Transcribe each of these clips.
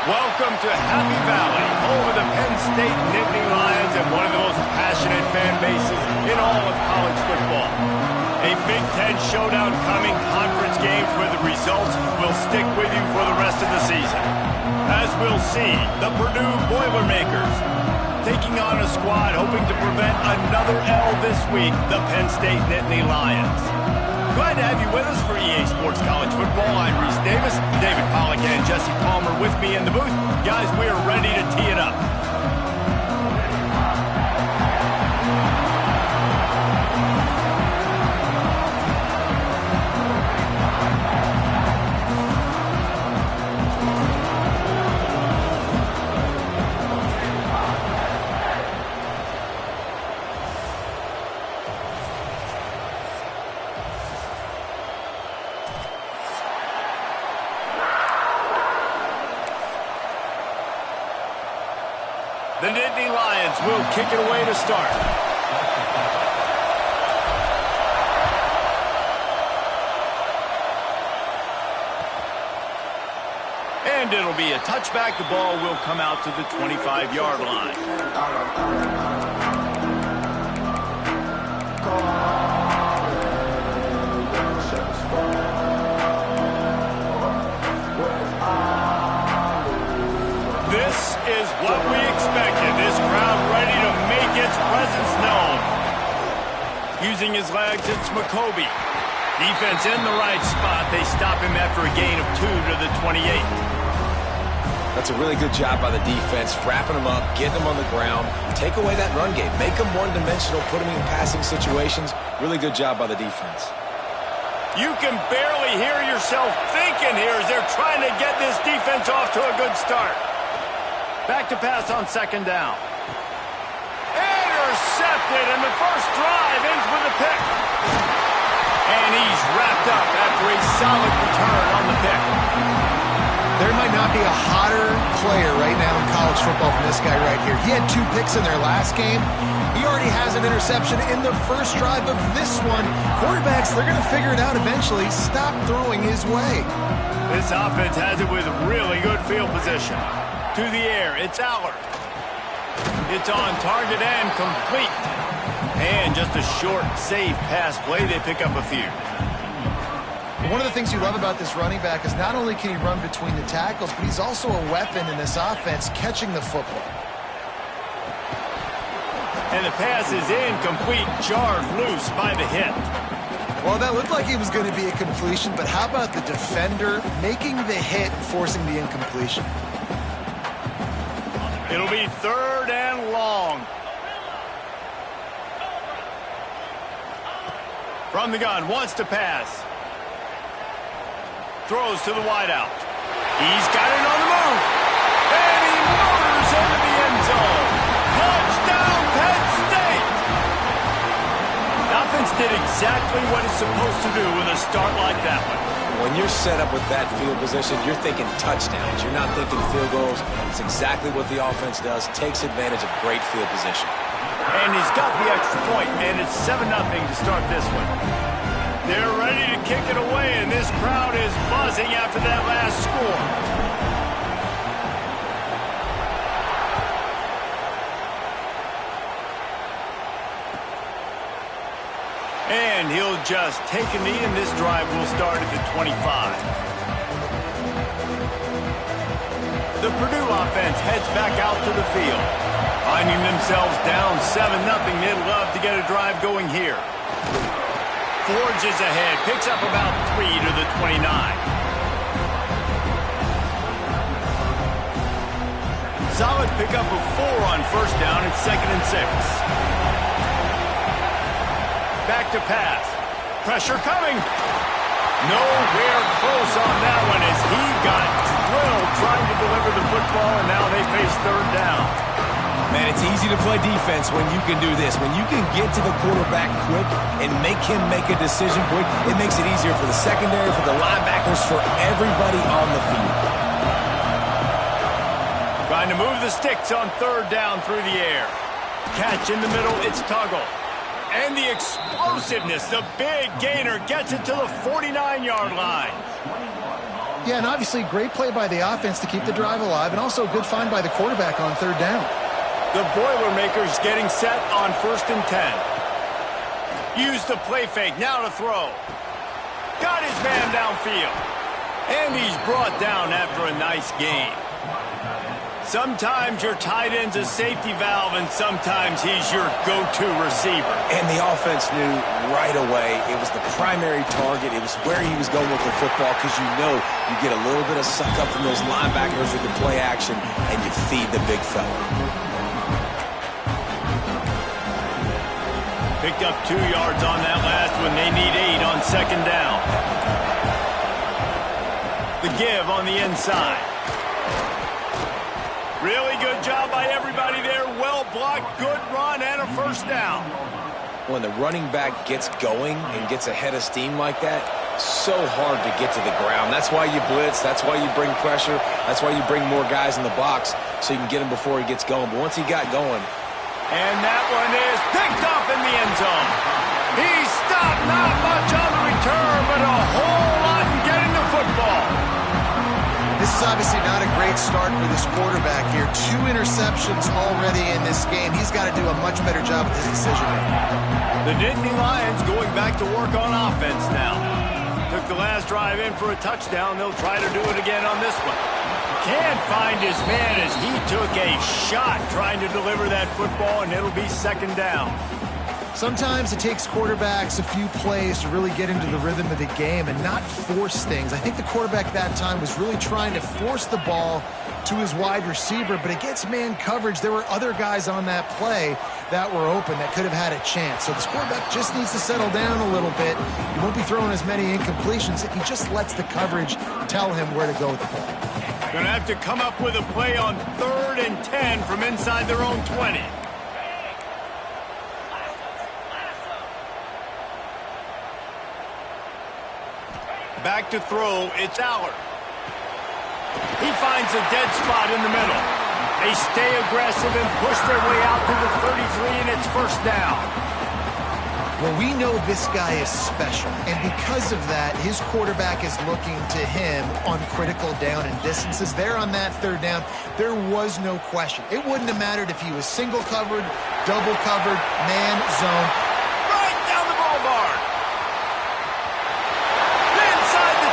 Welcome to Happy Valley, home of the Penn State Nittany Lions and one of the most passionate fan bases in all of college football. A Big Ten showdown coming, conference games where the results will stick with you for the rest of the season. As we'll see, the Purdue Boilermakers taking on a squad hoping to prevent another L this week, the Penn State Nittany Lions. Glad to have you with us for EA Sports College Football. I'm Reese Davis, David Pollack and Jesse Palmer with me in the booth. Guys, we are ready to tee it up. The Nittany Lions will kick it away to start. And it'll be a touchback. The ball will come out to the 25-yard line. This is what we expected. This crowd ready to make its presence known. Using his legs, it's McCoby. Defense in the right spot. They stop him after a gain of 2 to the 28. That's a really good job by the defense, wrapping him up, getting him on the ground, take away that run game, make him one-dimensional, put him in passing situations. Really good job by the defense. You can barely hear yourself thinking here as they're trying to get this defense off to a good start. Back to pass on second down. Intercepted, and the first drive ends with a pick. And he's wrapped up after a solid return on the pick. There might not be a hotter player right now in college football than this guy right here. He had 2 picks in their last game. He already has an interception in the first drive of this one. Quarterbacks, they're going to figure it out eventually. Stop throwing his way. This offense has it with really good field position. To the air, it's Allard. It's on target and complete. And just a short, safe pass play. They pick up a few. One of the things you love about this running back is not only can he run between the tackles, but he's also a weapon in this offense catching the football. And the pass is incomplete, jarred loose by the hit. Well, that looked like it was going to be a completion, but how about the defender making the hit, forcing the incompletion? It'll be 3rd and long. From the gun, wants to pass. Throws to the wideout. He's got it on the move. And he motors into the end zone. Touchdown, Penn State! The offense did exactly what it's supposed to do with a start like that one. When you're set up with that field position, you're thinking touchdowns. You're not thinking field goals. It's exactly what the offense does. Takes advantage of great field position. And he's got the extra point, and it's 7-0 to start this one. They're ready to kick it away, and this crowd is buzzing after that last score. And he'll just take a knee, and this drive will start at the 25. The Purdue offense heads back out to the field. Finding themselves down 7-0, they'd love to get a drive going here. Forges ahead, picks up about 3 to the 29. Solid pickup of 4 on first down. It's 2nd and 6. Back to pass. Pressure coming. Nowhere close on that one as he got drilled trying to deliver the football, and now they face 3rd down. Man, it's easy to play defense when you can do this. When you can get to the quarterback quick and make him make a decision quick, it makes it easier for the secondary, for the linebackers, for everybody on the field. Trying to move the sticks on 3rd down through the air. Catch in the middle, it's Tuggle. And the explosiveness, the big gainer gets it to the 49-yard line. Yeah, and obviously great play by the offense to keep the drive alive, and also a good find by the quarterback on third down. The Boilermakers getting set on 1st and 10. Use the play fake, now to throw. Got his man downfield. And he's brought down after a nice gain. Sometimes your tight end's a safety valve, and sometimes he's your go-to receiver. And the offense knew right away it was the primary target. It was where he was going with the football, because you know you get a little bit of suck up from those linebackers with the play action, and you feed the big fella. Picked up 2 yards on that last one. They need 8 on 2nd down. The give on the inside. Really good job by everybody there. Well blocked, good run, and a 1st down. When the running back gets going and gets ahead of steam like that, so hard to get to the ground. That's why you blitz. That's why you bring pressure. That's why you bring more guys in the box so you can get him before he gets going. But once he got going. And that one is picked off in the end zone. He stopped, not much on the return, but a whole lot in getting the football. This is obviously not a great start for this quarterback here. 2 interceptions already in this game. He's got to do a much better job with his decision-making. The Nittany Lions going back to work on offense now. Took the last drive in for a touchdown. They'll try to do it again on this one. Can't find his man as he took a shot trying to deliver that football, and it'll be 2nd down. Sometimes it takes quarterbacks a few plays to really get into the rhythm of the game and not force things. I think the quarterback that time was really trying to force the ball to his wide receiver, but against man coverage, there were other guys on that play that were open that could have had a chance. So this quarterback just needs to settle down a little bit. He won't be throwing as many incompletions if he just lets the coverage tell him where to go with the ball. Going to have to come up with a play on 3rd and 10 from inside their own 20. Back to throw, it's Allard. He finds a dead spot in the middle. They stay aggressive and push their way out to the 33, and it's 1st down. Well, we know this guy is special, and because of that, his quarterback is looking to him on critical down and distances. There on that 3rd down, there was no question. It wouldn't have mattered if he was single covered, double covered, man, zone. Right down the boulevard. Inside the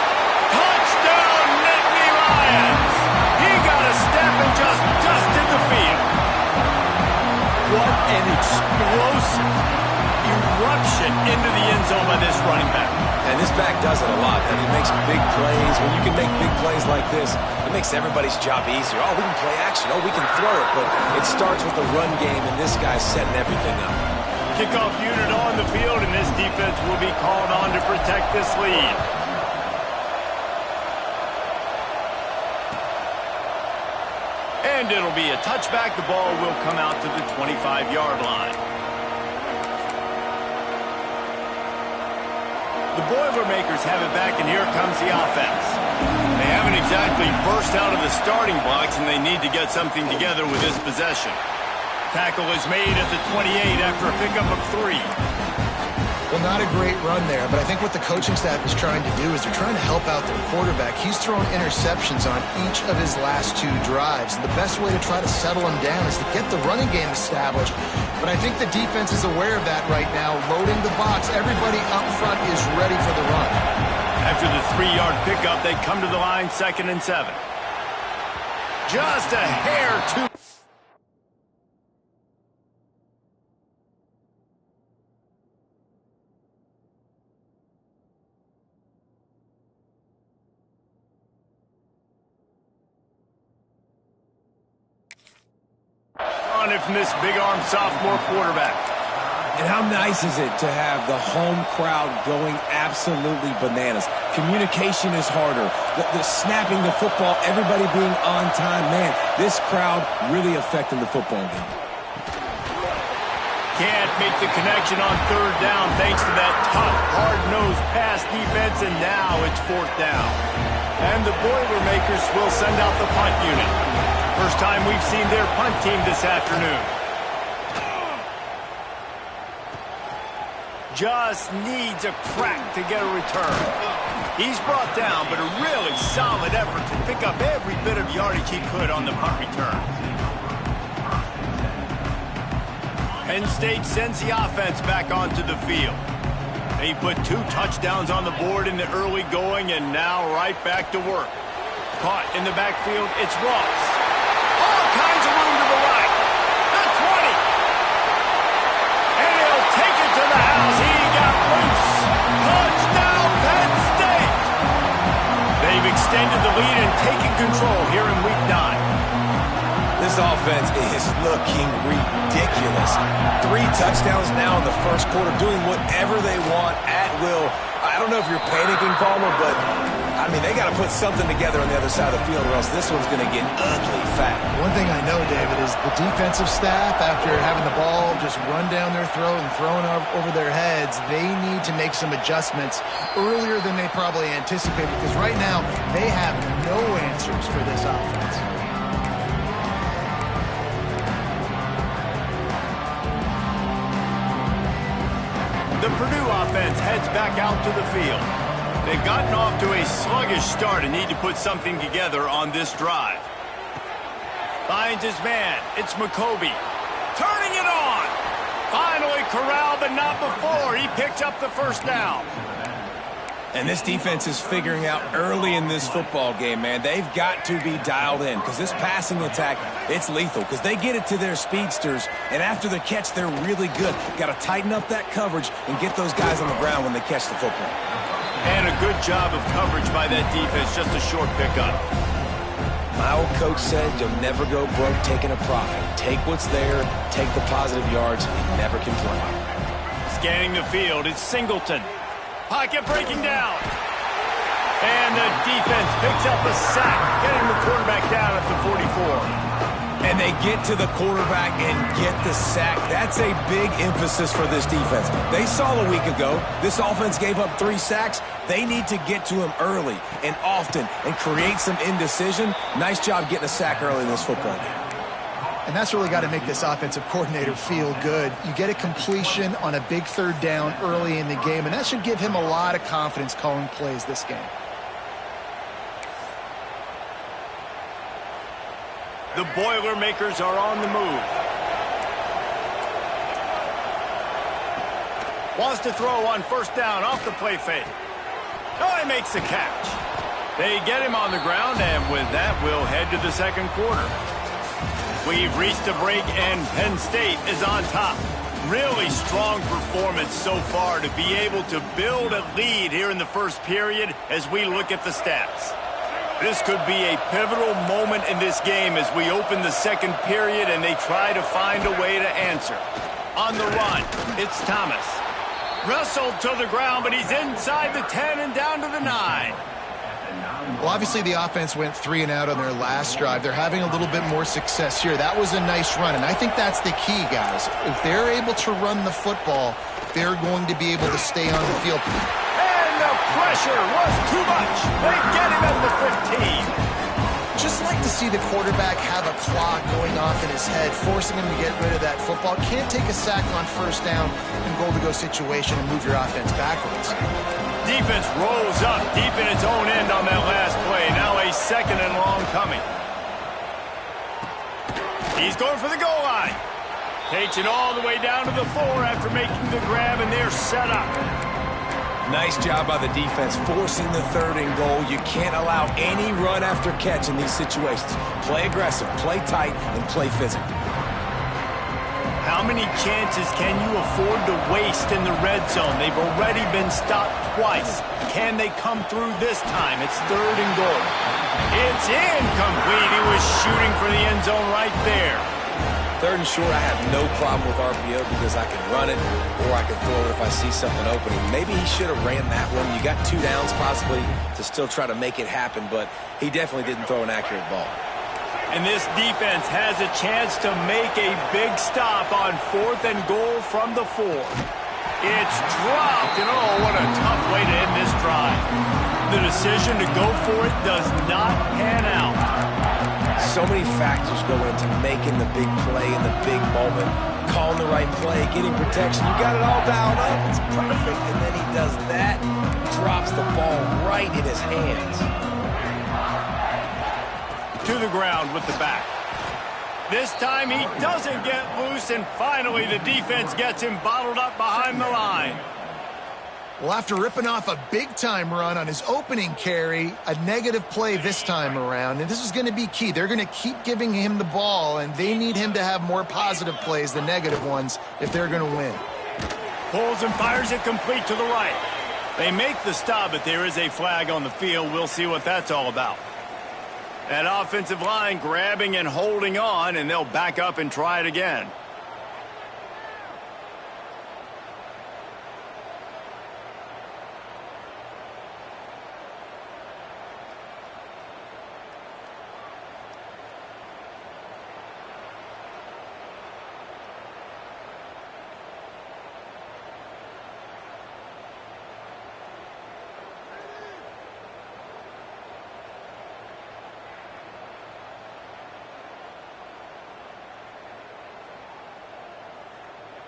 touchdown, Nittany Lions. He got a step and just dusted the field. What an explosive eruption into the end zone by this running back. And this back does it a lot. And he makes big plays. When you can make big plays like this, it makes everybody's job easier. Oh, we can play action. Oh, we can throw it. But it starts with the run game, and this guy's setting everything up. Kickoff unit on the field, and this defense will be called on to protect this lead. And it'll be a touchback. The ball will come out to the 25-yard line. The Boilermakers have it back, and here comes the offense. They haven't exactly burst out of the starting blocks, and they need to get something together with this possession. Tackle is made at the 28 after a pickup of 3. Well, not a great run there, but I think what the coaching staff is trying to do is they're trying to help out their quarterback. He's thrown interceptions on each of his last 2 drives, and the best way to try to settle him down is to get the running game established. But I think the defense is aware of that right now, loading the box. Everybody up front is ready for the run. After the 3-yard pickup, they come to the line 2nd and 7. Just a hair too. From this big-arm sophomore quarterback. And how nice is it to have the home crowd going absolutely bananas? Communication is harder. The snapping the football, everybody being on time. Man, this crowd really affecting the football game. Can't make the connection on 3rd down thanks to that tough, hard-nosed pass defense, and now it's 4th down. And the Boilermakers will send out the punt unit. First time we've seen their punt team this afternoon. Just needs a crack to get a return. He's brought down, but a really solid effort to pick up every bit of yardage he could on the punt return. Penn State sends the offense back onto the field. They put 2 touchdowns on the board in the early going, and now right back to work. Caught in the backfield, it's Ross. All kinds of room to the right. The 20. And he'll take it to the house. He got loose. Touchdown, Penn State. They've extended the lead and taken control here in Week 9. This offense is looking ridiculous. 3 touchdowns now in the first quarter, doing whatever they want at will. I don't know if you're panicking, Palmer, but, I mean, they got to put something together on the other side of the field, or else this one's going to get ugly fat. One thing I know, David, is the defensive staff, after having the ball just run down their throat and thrown over their heads, they need to make some adjustments earlier than they probably anticipated, because right now they have no answers for this offense. The Purdue offense heads back out to the field. They've gotten off to a sluggish start and need to put something together on this drive. Finds his man. It's McCoby. Turning it on. Finally corralled, but not before. He picks up the first down. And this defense is figuring out early in this football game, man. They've got to be dialed in, because this passing attack, it's lethal, because they get it to their speedsters, and after the catch, they're really good. Got to tighten up that coverage and get those guys on the ground when they catch the football. And a good job of coverage by that defense, just a short pickup. My old coach said you'll never go broke taking a profit. Take what's there, take the positive yards, and never complain. Scanning the field, it's Singleton. Pocket breaking down. And the defense picks up a sack, getting the quarterback down at the 44. And they get to the quarterback and get the sack. That's a big emphasis for this defense. They saw a week ago, this offense gave up 3 sacks. They need to get to him early and often and create some indecision. Nice job getting a sack early in this football game. And that's really got to make this offensive coordinator feel good. You get a completion on a big 3rd down early in the game, and that should give him a lot of confidence calling plays this game. The Boilermakers are on the move. Wants to throw on 1st down off the play fake. Oh, he makes the catch. They get him on the ground, and with that, we'll head to the 2nd quarter. We've reached a break, and Penn State is on top. Really strong performance so far to be able to build a lead here in the first period as we look at the stats. This could be a pivotal moment in this game as we open the 2nd period and they try to find a way to answer. On the run, it's Thomas. Wrestled to the ground, but he's inside the 10 and down to the 9. Well, obviously the offense went 3 and out on their last drive. They're having a little bit more success here. That was a nice run, and I think that's the key, guys. If they're able to run the football, they're going to be able to stay on the field. And the pressure was too much. They get him at the 15. Just like to see the quarterback have a clock going off in his head, forcing him to get rid of that football. Can't take a sack on 1st down in goal-to-go situation and move your offense backwards. Defense rolls up deep in its own end on that last play. Now a 2nd and long coming. He's going for the goal line. Takes it all the way down to the 4 after making the grab, and they're set up. Nice job by the defense, forcing the 3rd and goal. You can't allow any run after catch in these situations. Play aggressive, play tight, and play physical. How many chances can you afford to waste in the red zone? They've already been stopped twice. Can they come through this time? It's 3rd and goal. It's incomplete. He was shooting for the end zone right there. 3rd and short, I have no problem with RPO because I can run it or I can throw it if I see something opening. Maybe he should have ran that one. You got 2 downs possibly to still try to make it happen, but he definitely didn't throw an accurate ball. And this defense has a chance to make a big stop on 4th and goal from the 4. It's dropped, and oh, what a tough way to end this drive. The decision to go for it does not pan out. So many factors go into making the big play in the big moment. Calling the right play, getting protection. You got it all dialed up. It's perfect. And then he does that, drops the ball right in his hands. To the ground with the back. This time he doesn't get loose, and finally the defense gets him bottled up behind the line. Well, after ripping off a big-time run on his opening carry, a negative play this time around, and this is going to be key. They're going to keep giving him the ball, and they need him to have more positive plays than negative ones if they're going to win. Pulls and fires it complete to the right. They make the stop, but there is a flag on the field. We'll see what that's all about. That offensive line grabbing and holding on, and they'll back up and try it again.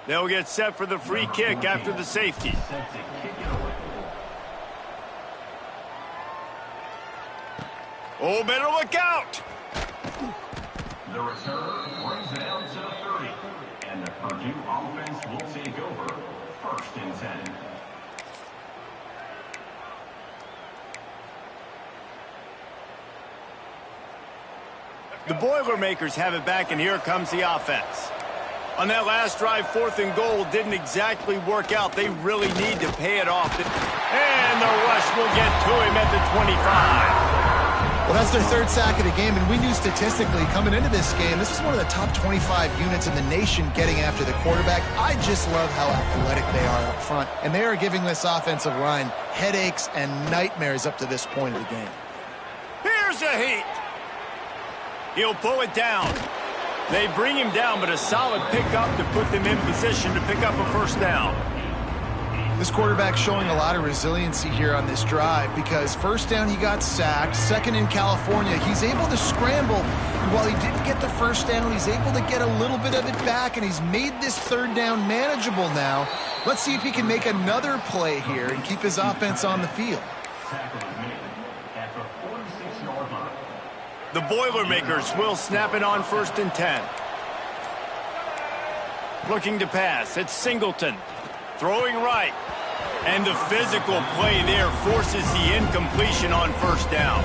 They'll get set for the free kick after the safety. Oh, better look out! The return brings it out to the 30, and the Purdue offense will take over 1st and 10. The Boilermakers have it back, and here comes the offense. On that last drive, 4th and goal didn't exactly work out. They really need to pay it off. And the rush will get to him at the 25. Well, that's their 3rd sack of the game, and we knew statistically coming into this game, this is one of the top 25 units in the nation getting after the quarterback. I just love how athletic they are up front, and they are giving this offensive line headaches and nightmares up to this point of the game. Here's a heat. He'll pull it down. They bring him down, but a solid pickup to put them in position to pick up a 1st down. This quarterback showing a lot of resiliency here on this drive because 1st down he got sacked, 2nd in California. He's able to scramble, and while he didn't get the 1st down, he's able to get a little bit of it back, and he's made this 3rd down manageable now. Let's see if he can make another play here and keep his offense on the field. The Boilermakers will snap it on 1st and 10. Looking to pass. It's Singleton. Throwing right. And the physical play there forces the incompletion on 1st down.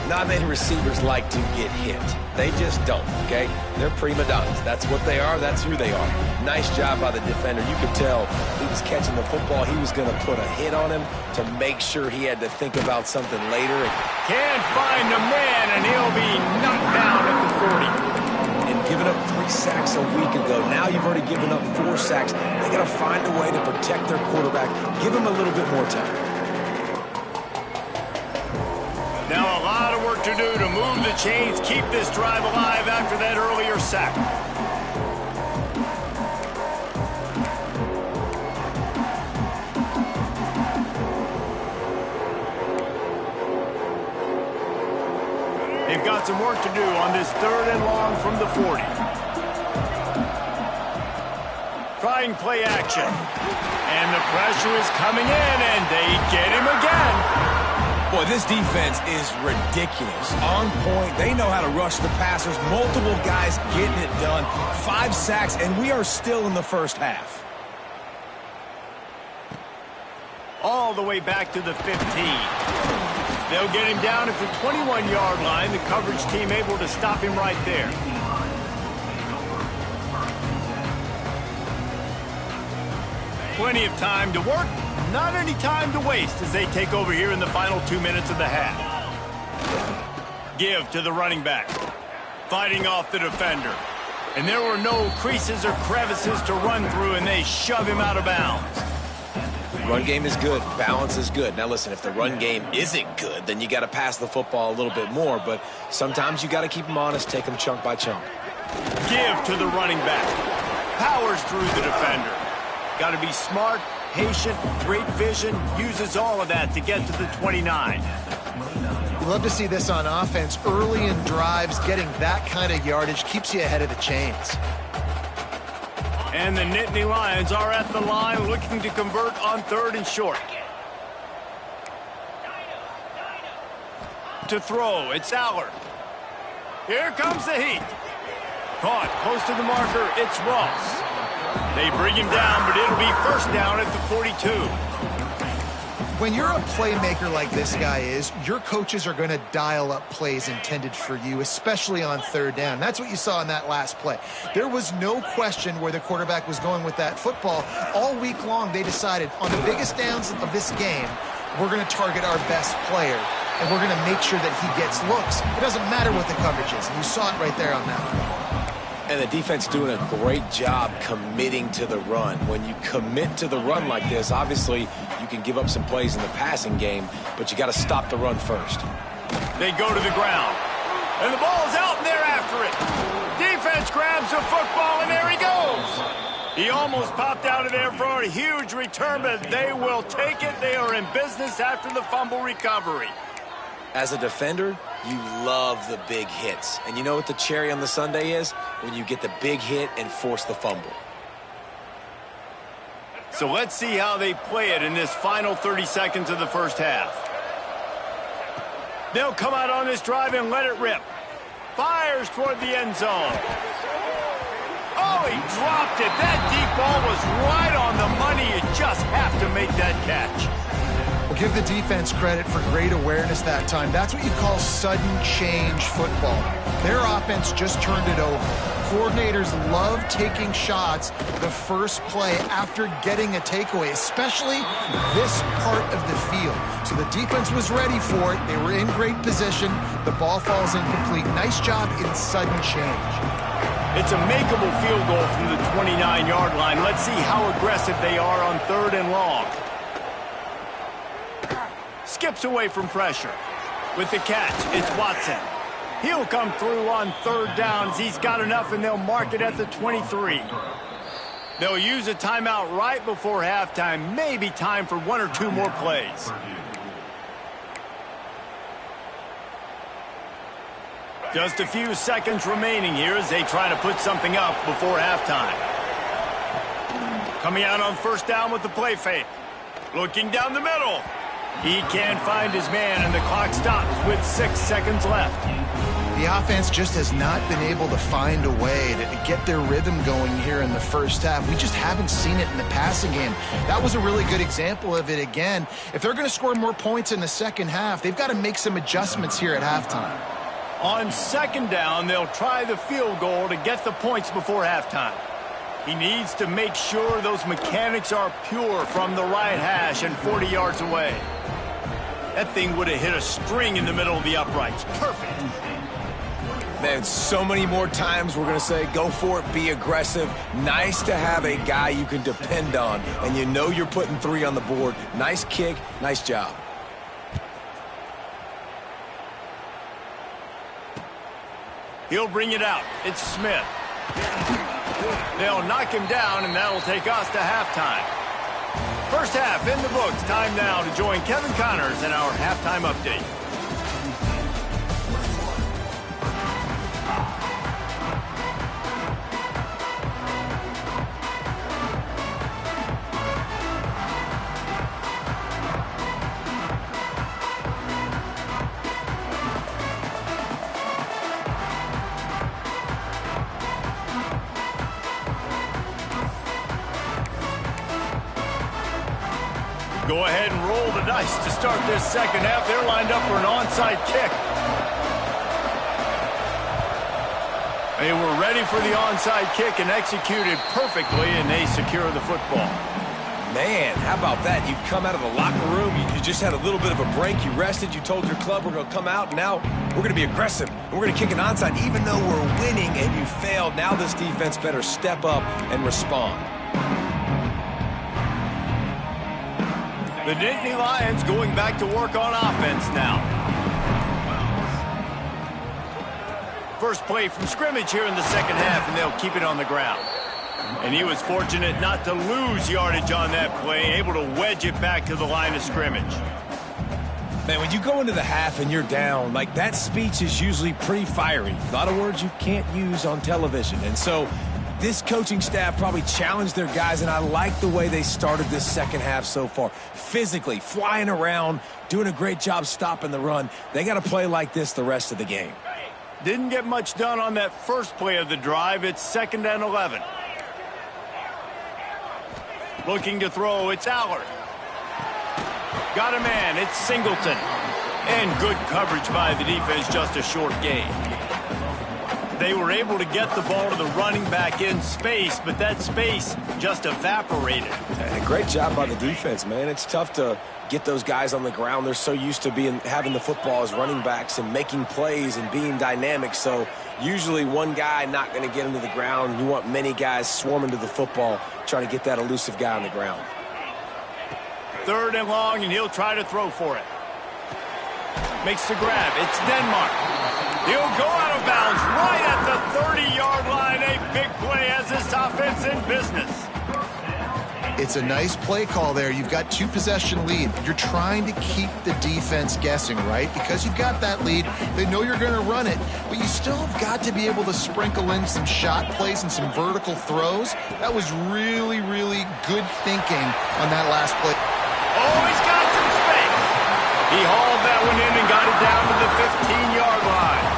Not many receivers like to get hit. They just don't, okay? They're prima donnas. That's what they are. That's who they are. Nice job by the defender. You could tell he was catching the football. He was going to put a hit on him to make sure he had to think about something later. Can't find the man, and he'll be knocked down at the 40. And giving up 3 sacks a week ago. Now you've already given up 4 sacks. They got to find a way to protect their quarterback. Give him a little bit more time. Now a lot of work to do to move the chains, keep this drive alive after that earlier sack. They've got some work to do on this 3rd and long from the 40. Trying play action. And the pressure is coming in, and they get him again. Boy, this defense is ridiculous. On point. They know how to rush the passers. Multiple guys getting it done. 5 sacks, and we are still in the 1st half. All the way back to the 15. They'll get him down at the 21-yard line. The coverage team able to stop him right there. Plenty of time to work. Not any time to waste as they take over here in the final 2 minutes of the half. Give to the running back. Fighting off the defender. And there were no creases or crevices to run through, and they shove him out of bounds. Run game is good. Balance is good. Now, listen, if the run game isn't good, then you got to pass the football a little bit more. But sometimes you got to keep them honest, take them chunk by chunk. Give to the running back. Powers through the defender. Got to be smart, patient, great vision, uses all of that to get to the 29. You love to see this on offense. Early in drives, getting that kind of yardage keeps you ahead of the chains. And the Nittany Lions are at the line looking to convert on 3rd and short. to throw. It's Aller. Here comes the heat. Caught close to the marker. It's Ross. They bring him down, but it'll be first down at the 42. When you're a playmaker like this guy is, your coaches are going to dial up plays intended for you, especially on third down. That's what you saw in that last play. There was no question where the quarterback was going with that football. All week long, they decided on the biggest downs of this game, we're going to target our best player, and we're going to make sure that he gets looks. It doesn't matter what the coverage is, and you saw it right there on that one. And the defense doing a great job committing to the run. When you commit to the run like this, obviously you can give up some plays in the passing game, but you got to stop the run first. They go to the ground, and the ball's out, and they're after it. Defense grabs the football, and there he goes. He almost popped out of there for a huge return, but they will take it. They are in business after the fumble recovery. As a defender, you love the big hits. And you know what the cherry on the sundae is? When you get the big hit and force the fumble. So let's see how they play it in this final 30 seconds of the first half. They'll come out on this drive and let it rip. Fires toward the end zone. Oh, he dropped it. That deep ball was right on the money. You just have to make that catch. Well, give the defense credit for great awareness that time. That's what you call sudden change football. Their offense just turned it over. Coordinators love taking shots the first play after getting a takeaway, especially this part of the field. So the defense was ready for it. They were in great position. The ball falls incomplete. Nice job in sudden change. It's a makeable field goal from the 29-yard line. Let's see how aggressive they are on third and long. Skips away from pressure. With the catch, it's Watson. He'll come through on third downs. He's got enough, and they'll mark it at the 23. They'll use a timeout right before halftime. Maybe time for one or two more plays. Just a few seconds remaining here as they try to put something up before halftime. Coming out on first down with the play fake. Looking down the middle. He can't find his man, and the clock stops with 6 seconds left. The offense just has not been able to find a way to get their rhythm going here in the first half. We just haven't seen it in the passing game. That was a really good example of it again. If they're going to score more points in the second half, they've got to make some adjustments here at halftime. On second down, they'll try the field goal to get the points before halftime. He needs to make sure those mechanics are pure from the right hash and 40 yards away. That thing would have hit a string in the middle of the uprights. Perfect. Man, so many more times we're going to say, go for it, be aggressive. Nice to have a guy you can depend on, and you know you're putting 3 on the board. Nice kick, nice job. He'll bring it out. It's Smith. They'll knock him down, and that'll take us to halftime. First half in the books. Time now to join Kevin Connors in our halftime update. Go ahead and roll the dice to start this second half. They're lined up for an onside kick. They were ready for the onside kick and executed perfectly, and they secure the football. Man, how about that? You come out of the locker room, you just had a little bit of a break, you rested, you told your club we're going to come out, and now we're going to be aggressive, and we're going to kick an onside even though we're winning and you failed. Now this defense better step up and respond. The Nittany Lions going back to work on offense now. First play from scrimmage here in the second half, and they'll keep it on the ground. And he was fortunate not to lose yardage on that play, able to wedge it back to the line of scrimmage. Man, when you go into the half and you're down, like that speech is usually pretty fiery. A lot of words you can't use on television. And so This coaching staff probably challenged their guys, and I like the way they started this second half so far. Physically, flying around, doing a great job stopping the run. They got to play like this the rest of the game. Didn't get much done on that first play of the drive. It's 2nd and 11. Looking to throw, it's Allard. Got a man, it's Singleton. And good coverage by the defense, just a short gain. They were able to get the ball to the running back in space, but that space just evaporated. And a great job by the defense, man. It's tough to get those guys on the ground. They're so used to having the football as running backs and making plays and being dynamic. So usually one guy not going to get into the ground. You want many guys swarming to the football, trying to get that elusive guy on the ground. 3rd and long, and he'll try to throw for it. Makes the grab. It's Denmark. He'll go out of bounds right at the 30-yard line. A big play as this offense in business. It's a nice play call there. You've got 2-possession lead. You're trying to keep the defense guessing, right? Because you've got that lead, they know you're going to run it, but you still have got to be able to sprinkle in some shot plays and some vertical throws. That was really, really good thinking on that last play. Oh, he's got some space. He hauled that one in and got it down to the 15-yard line.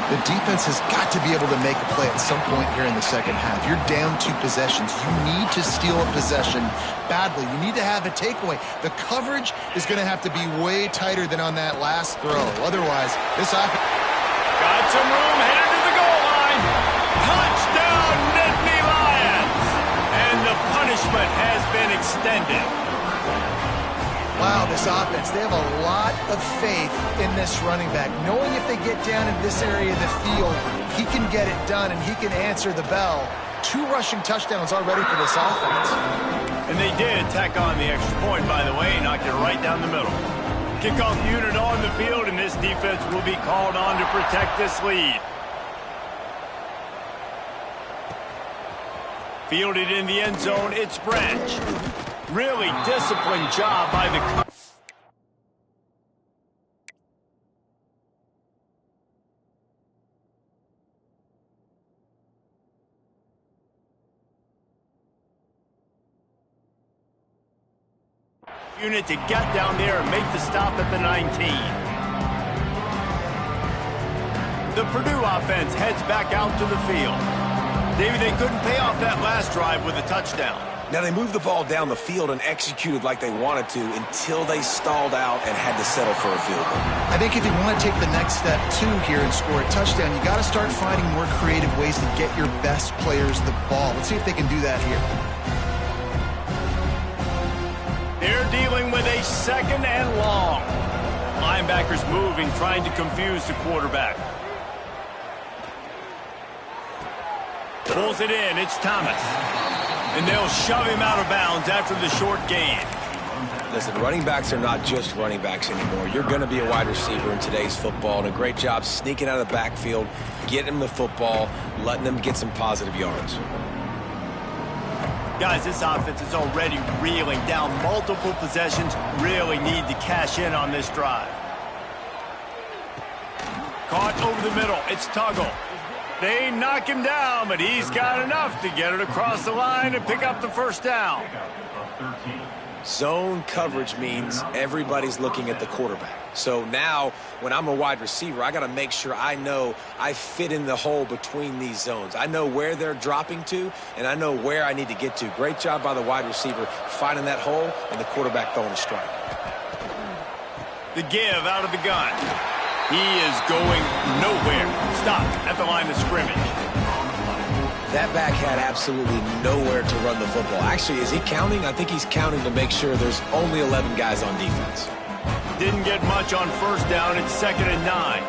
The defense has got to be able to make a play at some point here in the second half. You're down 2 possessions. You need to steal a possession badly. You need to have a takeaway. The coverage is going to have to be way tighter than on that last throw. Otherwise, this offense... Got some room, headed to the goal line. Touchdown, Nittany Lions. And the punishment has been extended. Wow, this offense, they have a lot of faith in this running back. Knowing if they get down in this area of the field, he can get it done and he can answer the bell. 2 rushing touchdowns already for this offense. And they did tack on the extra point, by the way, knocked it right down the middle. Kickoff unit on the field, and this defense will be called on to protect this lead. Fielded in the end zone, it's Branch. Really disciplined job by the... unit to get down there and make the stop at the 19. The Purdue offense heads back out to the field. Davey, they couldn't pay off that last drive with a touchdown. Now, they moved the ball down the field and executed like they wanted to until they stalled out and had to settle for a field goal. I think if you want to take the next step, too, here and score a touchdown, you got to start finding more creative ways to get your best players the ball. Let's see if they can do that here. They're dealing with a 2nd and long. Linebackers moving, trying to confuse the quarterback. Pulls it in, it's Thomas. And they'll shove him out of bounds after the short gain. Listen, running backs are not just running backs anymore. You're going to be a wide receiver in today's football, and a great job sneaking out of the backfield, getting them the football, letting them get some positive yards. Guys, this offense is already reeling down multiple possessions. Really need to cash in on this drive. Caught over the middle. It's Tuggle. They knock him down, but he's got enough to get it across the line and pick up the first down. Zone coverage means everybody's looking at the quarterback. So now, when I'm a wide receiver, I got to make sure I know I fit in the hole between these zones. I know where they're dropping to, and I know where I need to get to. Great job by the wide receiver finding that hole, and the quarterback throwing a strike. The give out of the gun. He is going nowhere. Stopped at the line of scrimmage. That back had absolutely nowhere to run the football. Actually, is he counting? I think he's counting to make sure there's only 11 guys on defense. Didn't get much on first down. It's 2nd and 9.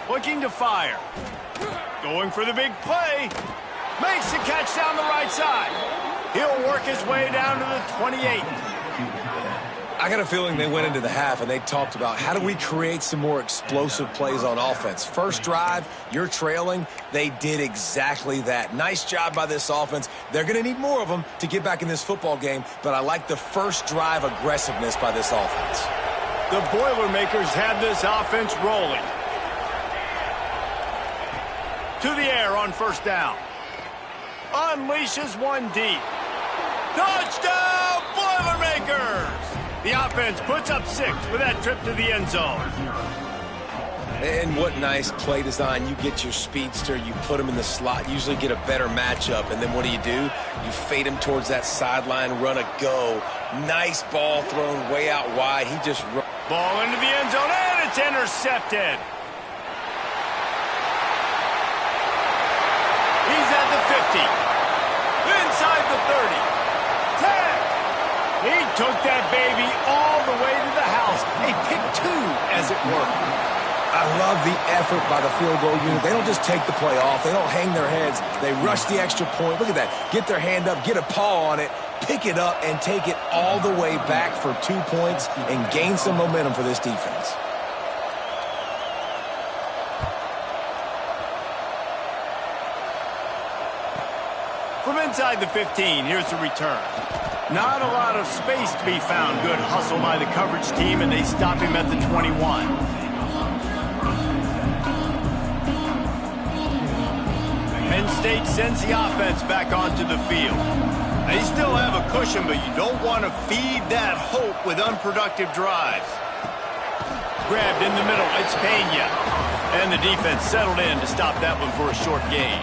Looking to fire. Going for the big play. Makes the catch down the right side. He'll work his way down to the 28. I got a feeling they went into the half and they talked about how do we create some more explosive plays on offense. First drive, you're trailing. They did exactly that. Nice job by this offense. They're going to need more of them to get back in this football game, but I like the first drive aggressiveness by this offense. The Boilermakers have this offense rolling. To the air on first down. Unleashes one deep. Touchdown, Boilermakers! The offense puts up 6 with that trip to the end zone. And what nice play design. You get your speedster, you put him in the slot, usually get a better matchup, and then what do? You fade him towards that sideline, run a go. Nice ball thrown way out wide. He just... Ball into the end zone, and it's intercepted. He's at the 50. Inside the 30. 10. He took that baby all the way to the house. A pick 2, as it were. I love the effort by the field goal unit. They don't just take the play off. They don't hang their heads. They rush the extra point. Look at that. Get their hand up, get a paw on it, pick it up, and take it all the way back for 2 points and gain some momentum for this defense. From inside the 15, here's the return. Not a lot of space to be found. Good hustle by the coverage team, and they stop him at the 21. Penn State sends the offense back onto the field. They still have a cushion, but you don't want to feed that hope with unproductive drives. Grabbed in the middle, it's Pena. And the defense settled in to stop that one for a short gain.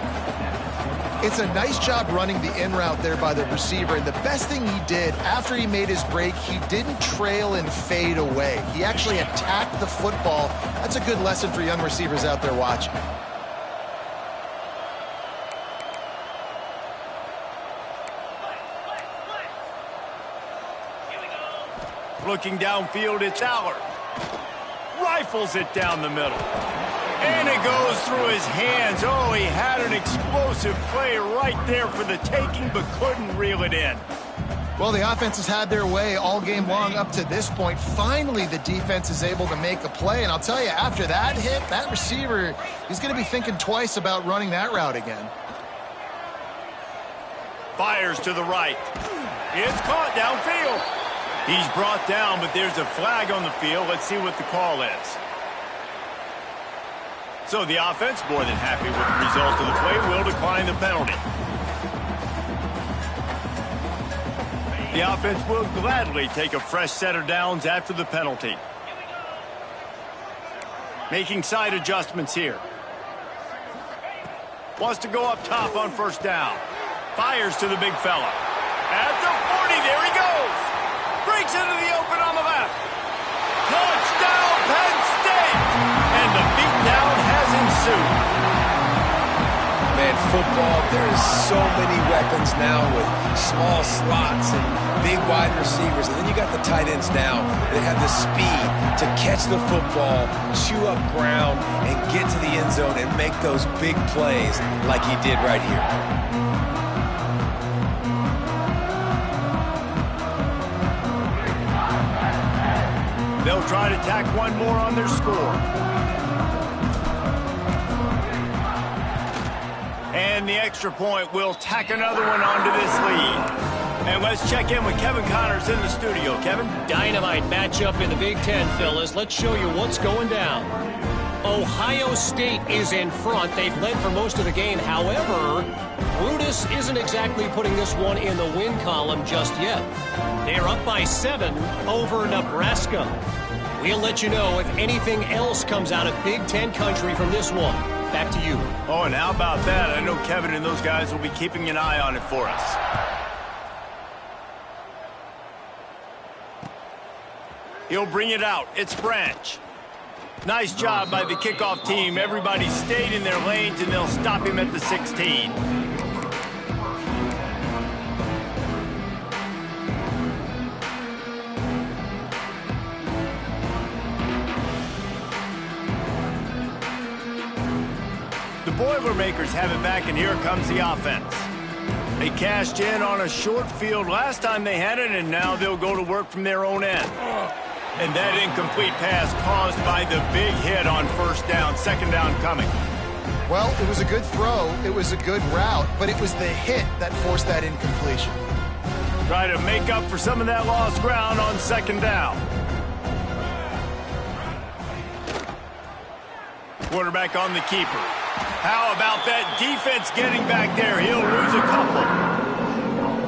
It's a nice job running the in route there by the receiver, and the best thing he did after he made his break, he didn't trail and fade away. He actually attacked the football. That's a good lesson for young receivers out there watching. Looking downfield, it's Allard. Rifles it down the middle. And it goes through his hands. Oh, he had an explosive play right there for the taking, but couldn't reel it in. Well, the offense has had their way all game long up to this point. Finally, the defense is able to make a play. And I'll tell you, after that hit, that receiver, he's going to be thinking twice about running that route again. Fires to the right. It's caught downfield. He's brought down, but there's a flag on the field. Let's see what the call is. So the offense, more than happy with the result of the play, will decline the penalty. The offense will gladly take a fresh set of downs after the penalty. Making side adjustments here. Wants to go up top on first down. Fires to the big fella. At the 40, there he goes. Breaks into the open on the left. Touchdown, Penn State! And the beatdown has ensued. Man, football, there is so many weapons now with small slots and big wide receivers. And then you got the tight ends now that have the speed to catch the football, chew up ground, and get to the end zone and make those big plays like he did right here. They'll try to tack one more on their score. And the extra point will tack another one onto this lead. And let's check in with Kevin Connors in the studio. Kevin? Dynamite matchup in the Big Ten, fellas. Let's show you what's going down. Ohio State is in front. They've led for most of the game. However, Brutus isn't exactly putting this one in the win column just yet. They're up by 7 over Nebraska. We'll let you know if anything else comes out of Big Ten country from this one. Back to you. Oh, and how about that? I know Kevin and those guys will be keeping an eye on it for us. He'll bring it out. It's Branch. Nice job by the kickoff team. Everybody stayed in their lanes, and they'll stop him at the 16. The Boilermakers have it back, and here comes the offense. They cashed in on a short field last time they had it, and now they'll go to work from their own end. And that incomplete pass caused by the big hit on first down, second down coming. Well, it was a good throw, it was a good route, but it was the hit that forced that incompletion. Try to make up for some of that lost ground on second down. Quarterback on the keeper. How about that defense getting back there? He'll lose a couple.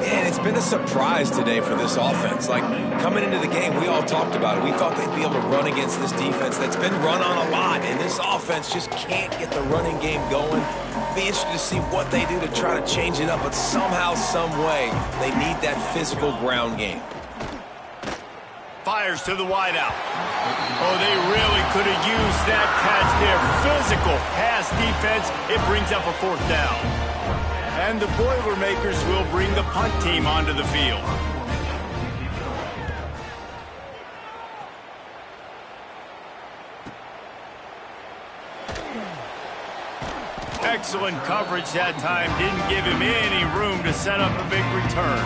And it's been a surprise today for this offense. Like, coming into the game, we all talked about it. We thought they'd be able to run against this defense that's been run on a lot, and this offense just can't get the running game going. Be interested to see what they do to try to change it up, but somehow, some way, they need that physical ground game. Fires to the wideout. Oh, they really could have used that catch there. Physical pass defense. It brings up a 4th down. And the Boilermakers will bring the punt team onto the field. Excellent coverage that time. Didn't give him any room to set up a big return.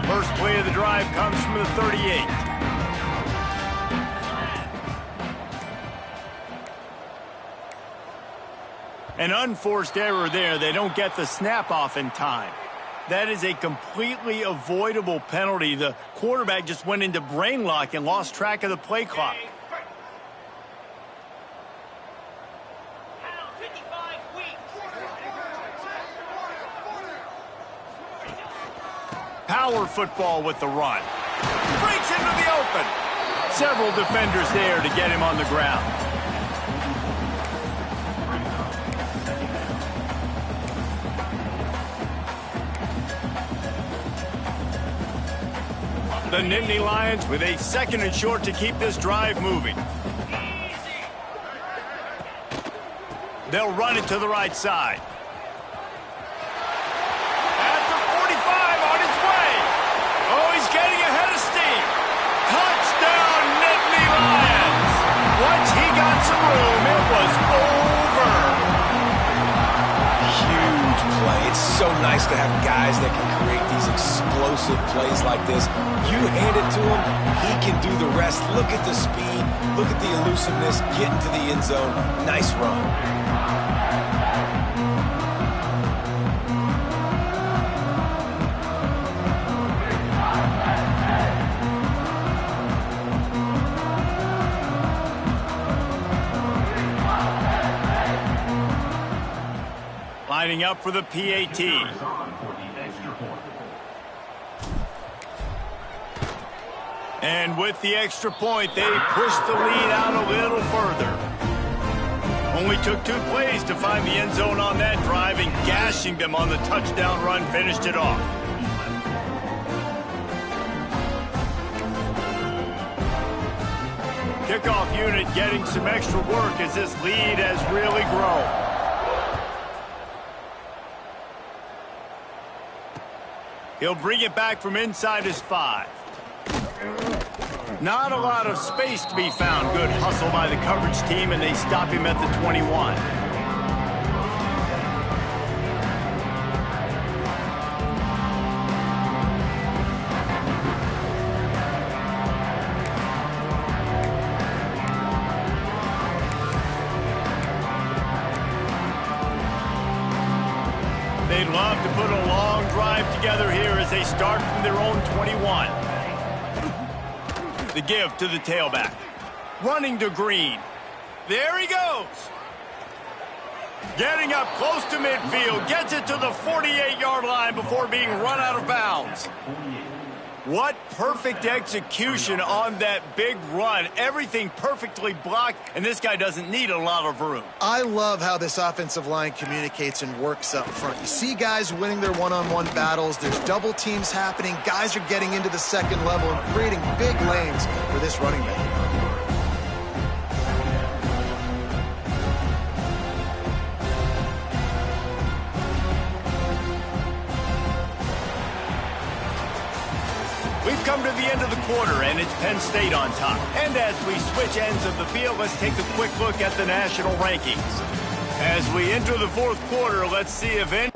First play of the drive comes from the 38. An unforced error there. They don't get the snap off in time. That is a completely avoidable penalty. The quarterback just went into brain lock and lost track of the play clock. Power football with the run. Breaks into the open. Several defenders there to get him on the ground. The Nittany Lions with a 2nd and short to keep this drive moving. They'll run it to the right side. Getting ahead of steam. Touchdown, Nittany Lions. Once he got some room, it was over. Huge play. It's so nice to have guys that can create these explosive plays like this. You hand it to him, he can do the rest. Look at the speed. Look at the elusiveness. Get into the end zone. Nice run. Lining up for the PAT. And with the extra point, they push the lead out a little further. Only took 2 plays to find the end zone on that drive, and gashing them on the touchdown run finished it off. Kickoff unit getting some extra work as this lead has really grown. He'll bring it back from inside his 5. Not a lot of space to be found. Good hustle by the coverage team, and they stop him at the 21. They'd love to put a long drive together here as they start from their own 21. The give to the tailback. Running to Green. There he goes. Getting up close to midfield. Gets it to the 48-yard line before being run out of bounds. What perfect execution on that big run. Everything perfectly blocked, and this guy doesn't need a lot of room. I love how this offensive line communicates and works up front. You see guys winning their one-on-one battles. There's double teams happening. Guys are getting into the second level and creating big lanes for this running back. We've come to the end of the quarter, and it's Penn State on top. And as we switch ends of the field, let's take a quick look at the national rankings. As we enter the 4th quarter, let's see if any